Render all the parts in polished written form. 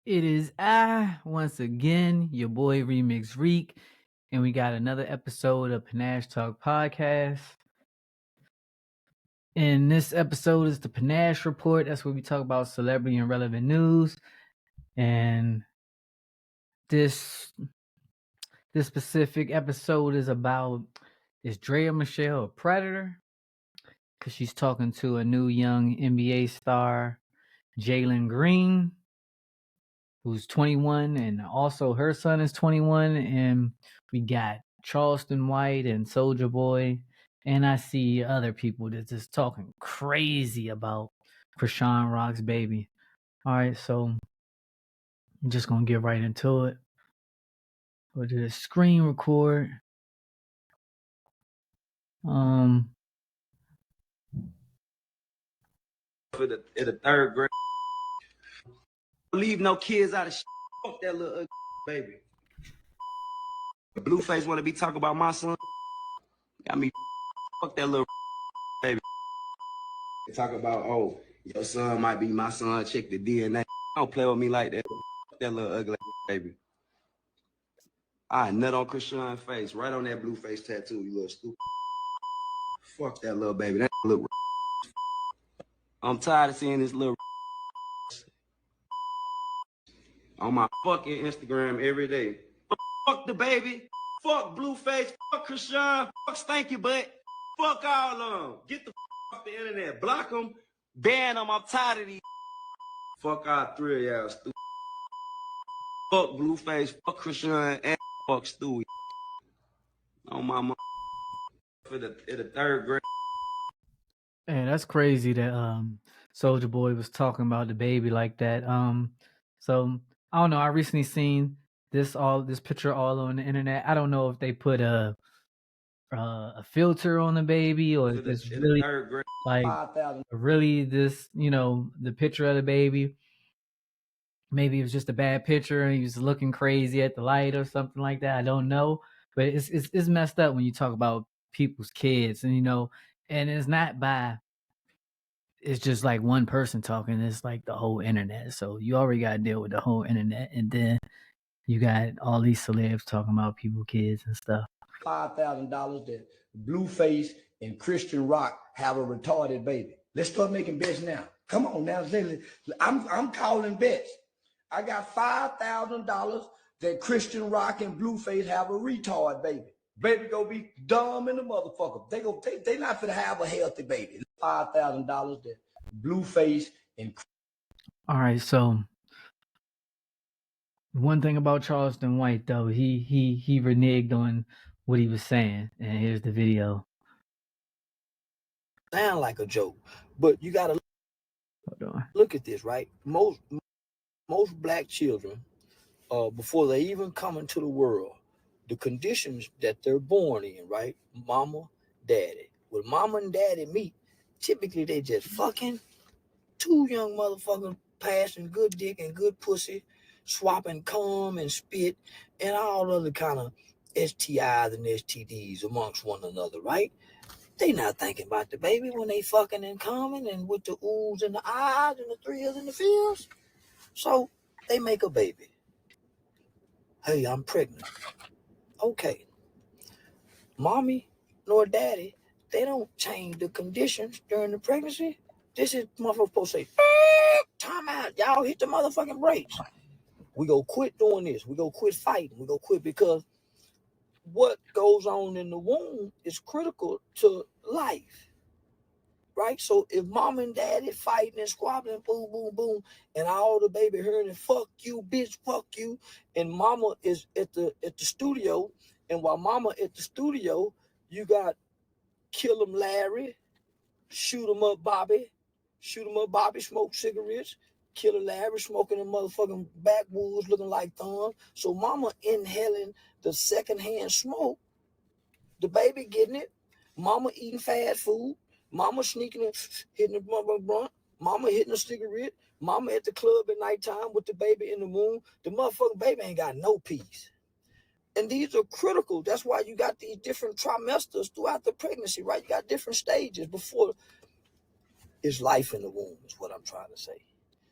It is I, once again, your boy Remix Reek, and we got another episode of Panache Talk Podcast. And this episode is the Panache Report. That's where we talk about celebrity and relevant news. And this specific episode is about, is Draya Michele a predator? Because she's talking to a new young NBA star, Jalen Green, who's 21, and also her son is 21. And we got Charleston White and Soulja Boy, and I see other people that's just talking crazy about Chrisean Rock's baby. All right, so I'm just gonna get right into it. Go to the screen record. For the third grade, leave no kids out of shit. Fuck that little ugly baby. Blueface want to be talking about my son. Got me. Fuck that little baby. Talk about, oh, your son might be my son. Check the DNA. Don't play with me like that. Fuck that little ugly baby. I nut on Chrisean's face, right on that Blueface tattoo. You little stupid. Fuck that little baby. That little. I'm tired of seeing this little on my fucking Instagram every day. Fuck the baby. Fuck Blueface. Fuck Chrisean. Fuck Stanky Butt. Fuck all of them. Get the off the internet. Block them. Ban them. I'm tired of these. Fuck all three of y'all stupid. Fuck Blueface. Fuck Chrisean. And fuck Stewie. On my mom. For the third grade. And that's crazy that Soulja Boy was talking about the baby like that. So I don't know. I recently seen this picture all on the internet. I don't know if they put a filter on the baby or if it's really like really this, the picture of the baby. Maybe it was just a bad picture and he was looking crazy at the light or something like that. I don't know, but it's messed up when you talk about people's kids, and and it's not by. It's just like one person talking. It's like the whole internet. So you already got to deal with the whole internet, and then you got all these celebs talking about people's kids and stuff. $5,000 that Blueface and Christian Rock have a retarded baby. Let's start making bets now. Come on now. I'm calling bets. I got $5,000 that Christian Rock and Blueface have a retard baby. Baby gonna be dumb in the motherfucker. They not gonna have a healthy baby. $5,000 that Blueface and. All right, so one thing about Charleston White though, he reneged on what he was saying, and here's the video. Sound like a joke, but you gotta look at this, right? Most black children, before they even come into the world, the conditions that they're born in, right? Mama, daddy. When mama and daddy meet, typically they just fucking two young motherfuckers passing good dick and good pussy, swapping cum and spit and all other kind of STIs and STDs amongst one another, right? They not thinking about the baby when they fucking and coming and with the oohs and the ahs and the thrills and the feels. So they make a baby. Hey, I'm pregnant. Okay. Mommy nor daddy, they don't change the conditions during the pregnancy. This is motherfucker supposed to say, time out. Y'all hit the motherfucking brakes. We go quit doing this. We go quit fighting. We go quit because what goes on in the womb is critical to life, right? So if mom and daddy fighting and squabbling, boom, boom, boom, and all the baby hearing, fuck you, bitch, fuck you, and mama is at the studio, and while mama at the studio, you got kill 'em Larry, shoot 'em up Bobby, smoke cigarettes, Killer Larry smoking a motherfucking backwoods looking like thumb. So mama inhaling the secondhand smoke, the baby getting it, mama eating fast food, mama sneaking and hitting the motherfucking blunt, mama hitting a cigarette, mama at the club at nighttime with the baby in the room. The motherfucking baby ain't got no peace. And these are critical. That's why you got these different trimesters throughout the pregnancy, right? You got different stages before it's life in the womb, is what I'm trying to say.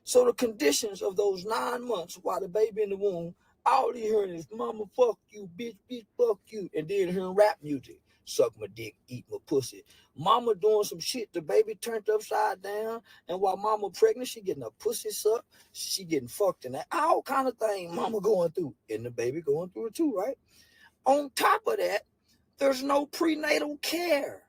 So the conditions of those 9 months while the baby in the womb, all he hearing is mama fuck you, bitch, fuck you, and then hearing rap music. Suck my dick, eat my pussy. Mama doing some shit, the baby turned upside down, and while mama pregnant, she getting her pussy sucked, she getting fucked, and all kind of thing mama going through, and the baby going through it too, right? On top of that, there's no prenatal care.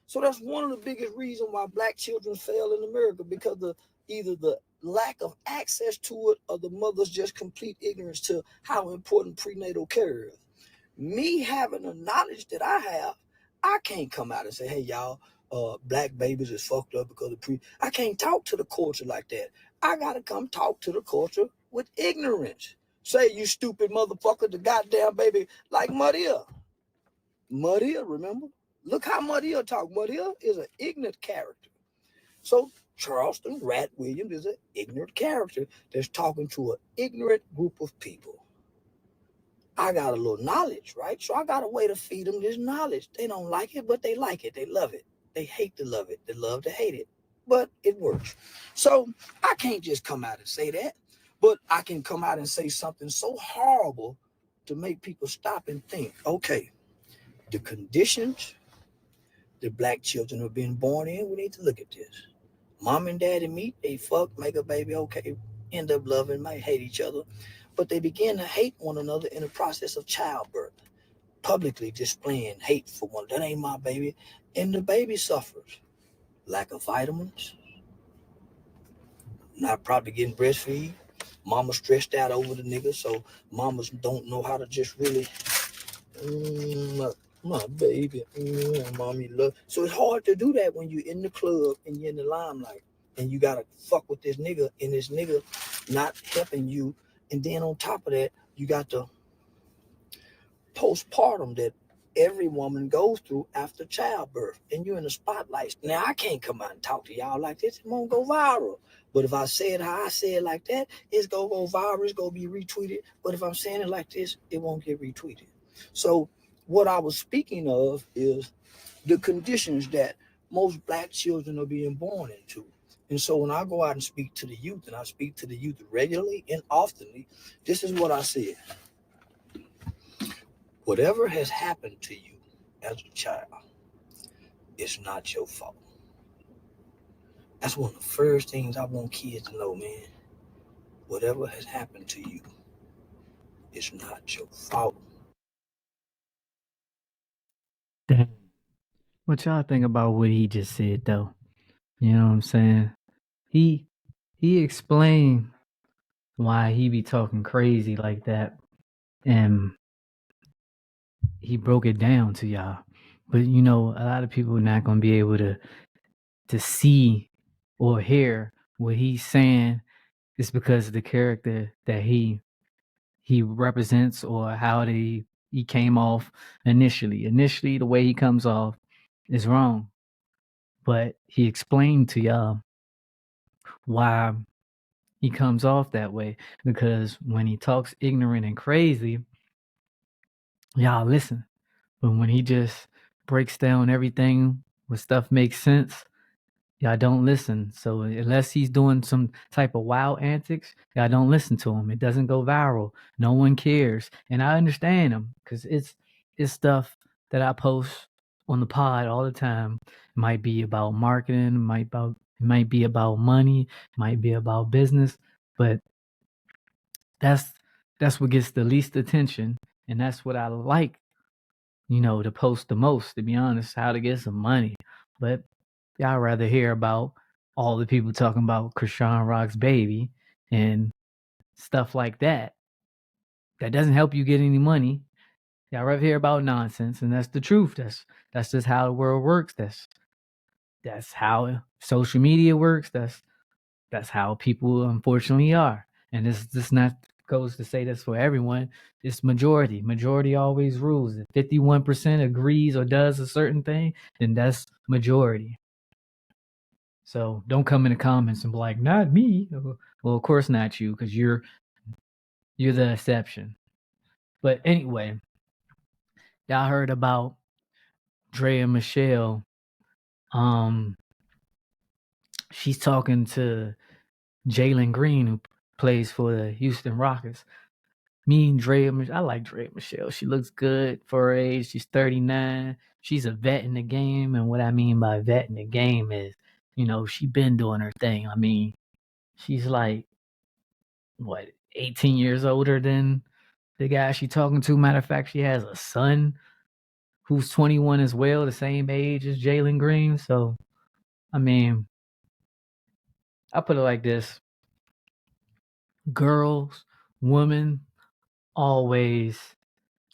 So that's one of the biggest reasons why black children fail in America, because of either the lack of access to it or the mother's just complete ignorance to how important prenatal care is. Me having the knowledge that I have, I can't come out and say, hey, y'all, black babies is fucked up because of I can't talk to the culture like that. I got to come talk to the culture with ignorance. Say, you stupid motherfucker, the goddamn baby, like Maria. Maria, remember? Look how Maria talk. Maria is an ignorant character. So Charleston Rat Williams is an ignorant character that's talking to an ignorant group of people. I got a little knowledge, right? So I got a way to feed them this knowledge. They don't like it, but they like it. They love it. They hate to love it. They love to hate it. But it works. So I can't just come out and say that, but I can come out and say something so horrible to make people stop and think, okay, the conditions that black children are being born in, we need to look at this. Mom and daddy meet, they fuck, make a baby, okay, end up loving, might hate each other, but they begin to hate one another in the process of childbirth, publicly displaying hate for one. That ain't my baby. And the baby suffers. Lack of vitamins, not probably getting breastfeed. Mama stressed out over the nigga, so mamas don't know how to just really, my baby, mommy love. So it's hard to do that when you're in the club and you're in the limelight and you gotta fuck with this nigga and this nigga not helping you. And then on top of that, you got the postpartum that every woman goes through after childbirth, and you're in the spotlight. Now, I can't come out and talk to y'all like this. It won't go viral. But if I say it how I say it like that, it's going to go viral. It's going to be retweeted. But if I'm saying it like this, it won't get retweeted. So what I was speaking of is the conditions that most black children are being born into. And so when I go out and speak to the youth, and I speak to the youth regularly and oftenly, this is what I said. Whatever has happened to you as a child, it's not your fault. That's one of the first things I want kids to know, man. Whatever has happened to you, it's not your fault. Damn. What y'all think about what he just said, though? You know what I'm saying? He explained why he be talking crazy like that, and he broke it down to y'all. But you know, a lot of people are not gonna be able to see or hear what he's saying. It's because of the character that he represents, or how he came off initially. Initially, the way he comes off is wrong, but he explained to y'all why he comes off that way. Because when he talks ignorant and crazy, y'all listen. But when he just breaks down everything, when stuff makes sense, y'all don't listen. So unless he's doing some type of wild antics, y'all don't listen to him. It doesn't go viral. No one cares. And I understand him, because it's stuff that I post on the pod all the time. It might be about marketing, it might be about money, it might be about business, but that's what gets the least attention, and that's what I like, to post the most, to be honest, how to get some money. But y'all rather hear about all the people talking about Chrisean Rock's baby and stuff like that. That doesn't help you get any money. Y'all rather hear about nonsense, and that's the truth. That's just how the world works. That's how social media works. That's how people unfortunately are. And this not goes to say this for everyone. It's majority. Majority always rules. If 51% agrees or does a certain thing, then that's majority. So don't come in the comments and be like, not me. Well, of course not you, because you're the exception. But anyway, y'all heard about Draya Michele. She's talking to Jalen Green, who plays for the Houston Rockets. Me and Draya, I like Draya Michele. She looks good for her age. She's 39. She's a vet in the game. And what I mean by vet in the game is, she been doing her thing. I mean, she's like, 18 years older than the guy she talking to. Matter of fact, she has a son who's 21 as well, the same age as Jalen Green. So, I mean, I put it like this. Girls, women, always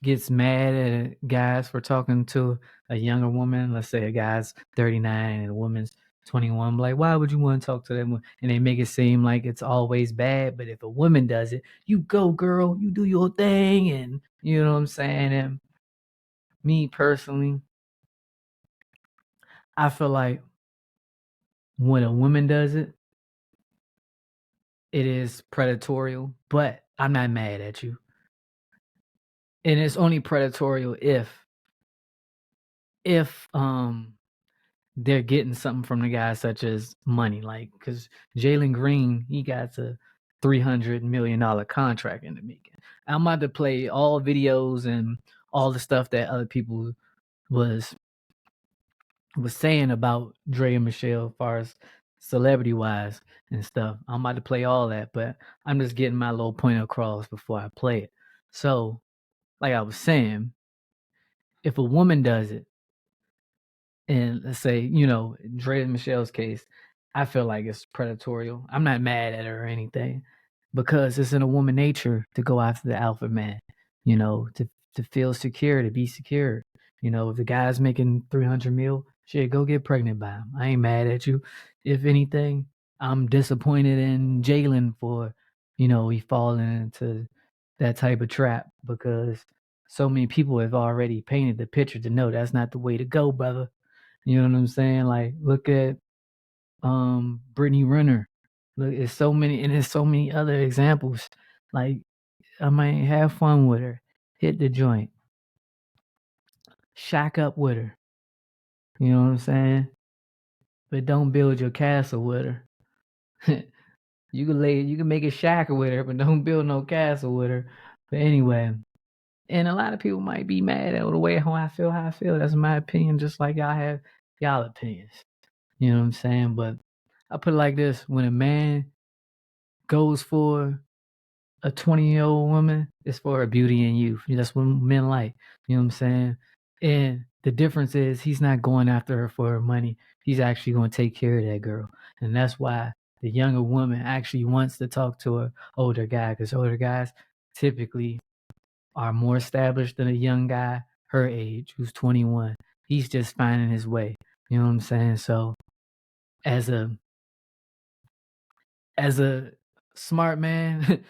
gets mad at guys for talking to a younger woman. Let's say a guy's 39 and a woman's 21. Like, why would you want to talk to them? And they make it seem like it's always bad. But if a woman does it, you go, girl, you do your thing. And you know what I'm saying? And me personally, I feel like when a woman does it, it is predatorial, but I'm not mad at you. And it's only predatorial if they're getting something from the guy, such as money. Like, because Jalen Green, he got a $300 million contract in the making. I'm about to play all videos and all the stuff that other people was saying about Draya Michele as far as celebrity wise and stuff. I'm about to play all that, but I'm just getting my little point across before I play it. So, like I was saying, if a woman does it, and let's say, in Draya Michele's case, I feel like it's predatorial. I'm not mad at her or anything because it's in a woman nature to go after the alpha man, to feel secure, to be secure. If the guy's making 300 mil, shit, go get pregnant by him. I ain't mad at you. If anything, I'm disappointed in Jalen for, he falling into that type of trap because so many people have already painted the picture to know that's not the way to go, brother. You know what I'm saying? Like, look at Brittany Renner. Look, there's so many, and there's so many other examples. Like, I might have fun with her, hit the joint, shack up with her. You know what I'm saying? But don't build your castle with her. You can make a shack with her, but don't build no castle with her. But anyway, and a lot of people might be mad at the way how I feel. That's my opinion, just like y'all have y'all opinions. You know what I'm saying? But I put it like this: when a man goes for a 20-year-old woman, it's for her beauty and youth. That's what men like. You know what I'm saying? And the difference is he's not going after her for her money. He's actually going to take care of that girl. And that's why the younger woman actually wants to talk to an older guy, because older guys typically are more established than a young guy her age who's 21. He's just finding his way. You know what I'm saying? So as a smart man,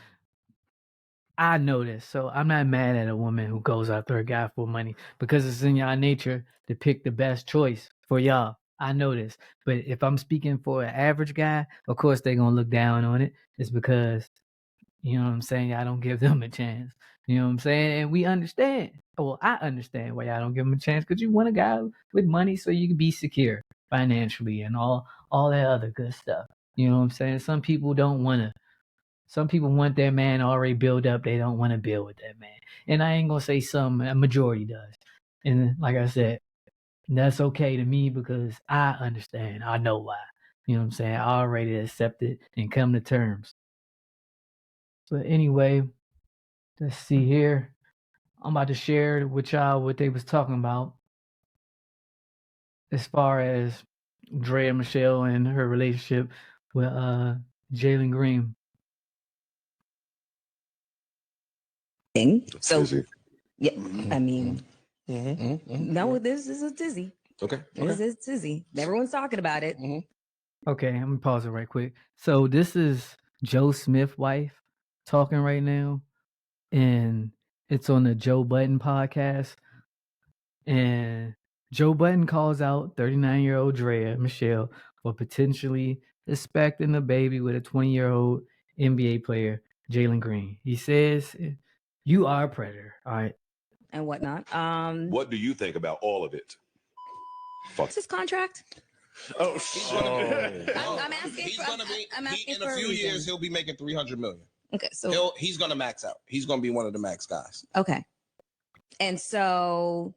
I know this, so I'm not mad at a woman who goes after a guy for money because it's in y'all nature to pick the best choice for y'all. I know this, but if I'm speaking for an average guy, of course they're gonna look down on it. It's because you know what I'm saying. I don't give them a chance. You know what I'm saying, and we understand. Well, I understand why y'all don't give them a chance because you want a guy with money so you can be secure financially and all that other good stuff. You know what I'm saying. Some people want their man already built up. They don't want to build with that man. And I ain't going to say some, a majority does. And like I said, that's okay to me because I understand. I know why. You know what I'm saying? I already accepted and come to terms. But anyway, let's see here. I'm about to share with y'all what they was talking about as far as Draya Michele and her relationship with Jalen Green. So, yeah, I mean, no, this is a tizzy. Okay. This is tizzy. Everyone's talking about it. Okay, I'm gonna pause it right quick. So this is Joe Smith's wife talking right now, and it's on the Joe Budden podcast. And Joe Budden calls out 39-year-old Draya Michele for potentially expecting a baby with a 20-year-old NBA player, Jalen Green. He says, "You are a predator." All right. And whatnot. What do you think about all of it? What's his contract? Oh shit! I'm asking He's for. gonna be. I'm asking In for a few reason. years, he'll be making $300 million. Okay, so He's gonna max out. He's gonna be one of the max guys. okay, and so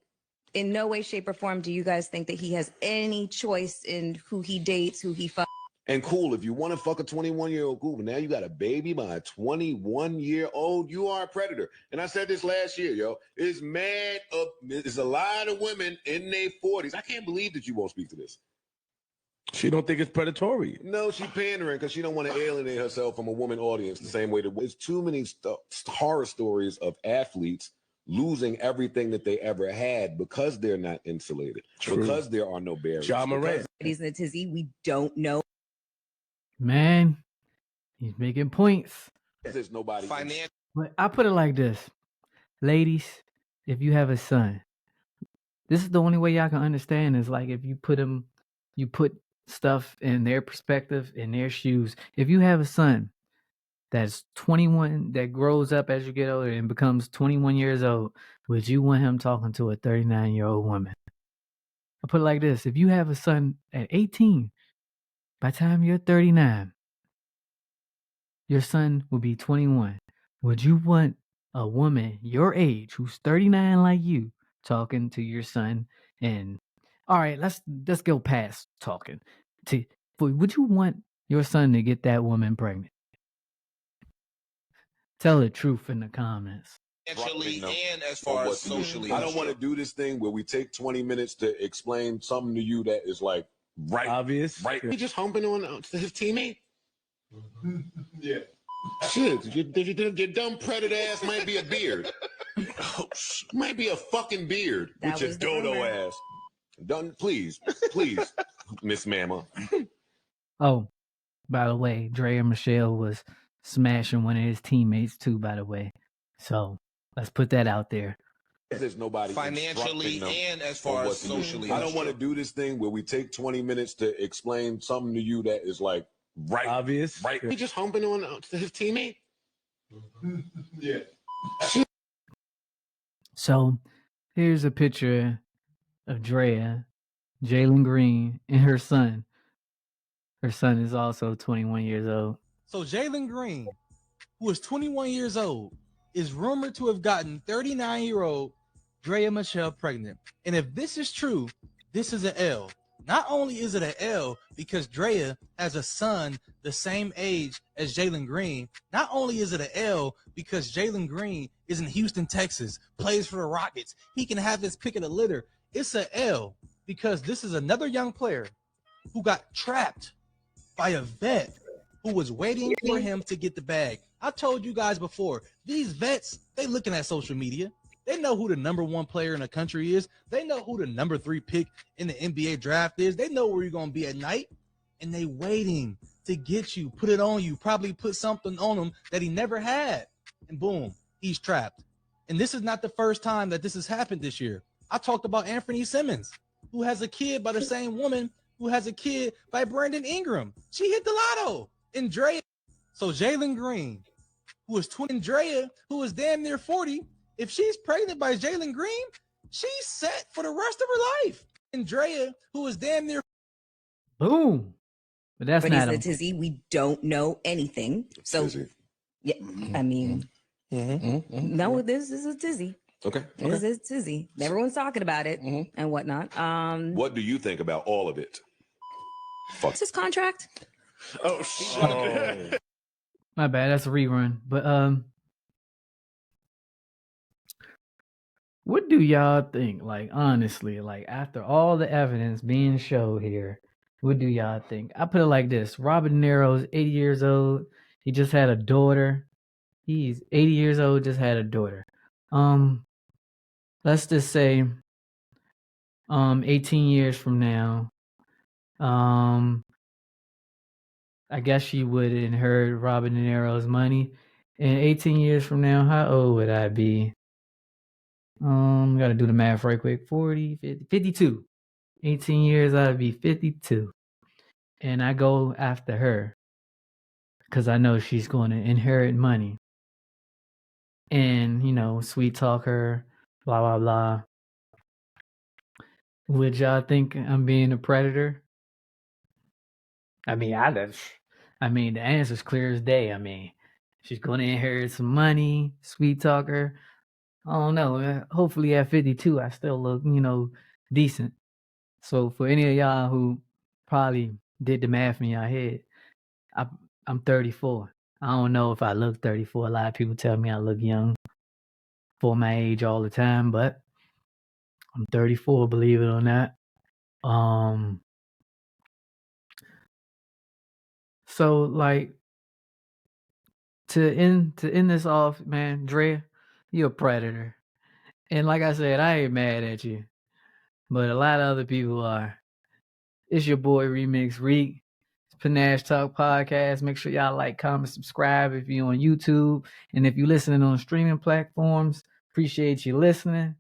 in no way, shape, or form do you guys think that he has any choice in who he dates, who he fucks? And cool, if you want to fuck a 21-year-old, cool. But now you got a baby by a 21-year-old, you are a predator. And I said this last year, yo. It's mad up. There's a lot of women in their 40s. I can't believe that you won't speak to this. She don't think it's predatory. No, she pandering because she don't want to alienate herself from a woman audience the same way that there's too many horror stories of athletes losing everything that they ever had because they're not insulated, because there are no barriers. Ja Morant. He's in a tizzy. We don't know. Man, he's making points. There's nobody. Financial. But I put it like this. Ladies, if you have a son, this is the only way y'all can understand is like if you put stuff in their perspective, in their shoes. If you have a son that's 21, that grows up as you get older and becomes 21 years old, would you want him talking to a 39-year-old woman? I put it like this. If you have a son at 18, by the time you're 39, your son will be 21. Would you want a woman your age who's 39 like you talking to your son? And all right, let's go past talking. Would you want your son to get that woman pregnant? Tell the truth in the comments. Financially and as far as socially. I don't want to do this thing where we take 20 minutes to explain something to you that is like Obvious. right. He just humping on his teammate. Yeah. Shit, your dumb predator ass might be a beard. Might be a fucking beard That with your was the dodo rumor. ass. Don't, please, Miss Mama. Oh, by the way, Draya Michele was smashing one of his teammates too, by the way. So let's put that out there. There's nobody Financially and as far as socially. I don't want to do this thing where we take 20 minutes to explain something to you that is like Obvious. right. He just humping on his teammate. Yeah. So here's a picture of Draya, Jalen Green, and her son. Her son is also 21 years old. So Jalen Green, who is 21 years old, is rumored to have gotten 39-year-old Draya Michele pregnant. And if this is true, this is an L. Not only is it an L because Draya has a son the same age as Jalen Green, not only is it an L because Jalen Green is in Houston, Texas, plays for the Rockets. He can have his pick of the litter. It's an L because this is another young player who got trapped by a vet who was waiting for him to get the bag. I told you guys before, these vets, they looking at social media. They know who the number one player in the country is. They know who the number 3 pick in the NBA draft is. They know where you're going to be at night. And they waiting to get you, put it on you, probably put something on him that he never had. And boom, he's trapped. And this is not the first time that this has happened this year. I talked about Anthony Simmons, who has a kid by the same woman who has a kid by Brandon Ingram. She hit the lotto. And Draya, so Jalen Green, who is 20, and Draya, who is damn near 40, if she's pregnant by Jalen Green, she's set for the rest of her life. And Draya, who is damn near. Boom. But that's But he's not in a him. tizzy. We don't know anything. So, yeah, I mean, no, this is a tizzy. Okay. This is tizzy. Everyone's talking about it and whatnot. What do you think about all of it? Fuck. What's his contract? Oh shit. My bad, that's a rerun. But what do y'all think? Like honestly, like after all the evidence being showed here, what do y'all think? I put it like this: Robert De Niro's 80 years old. He just had a daughter. He's 80 years old, just had a daughter. Let's just say 18 years from now, I guess she would inherit Robert De Niro's money. And 18 years from now, how old would I be? Gotta do the math right quick. 40, 50, 52. 18 years, I'd be 52. And I go after her because I know she's going to inherit money. And, you know, sweet talk her, blah, blah, blah. Would y'all think I'm being a predator? I mean, the answer's clear as day. I mean, she's going to inherit some money, sweet talker. I don't know. Hopefully at 52, I still look, decent. So for any of y'all who probably did the math in your head, I'm 34. I don't know if I look 34. A lot of people tell me I look young for my age all the time, but I'm 34, believe it or not. So like to end this off, man, Dre, you're a predator. And like I said, I ain't mad at you, but a lot of other people are. It's your boy Remix Reek. It's Panache Talk Podcast. Make sure y'all like, comment, subscribe if you're on YouTube. And if you're listening on streaming platforms, appreciate you listening.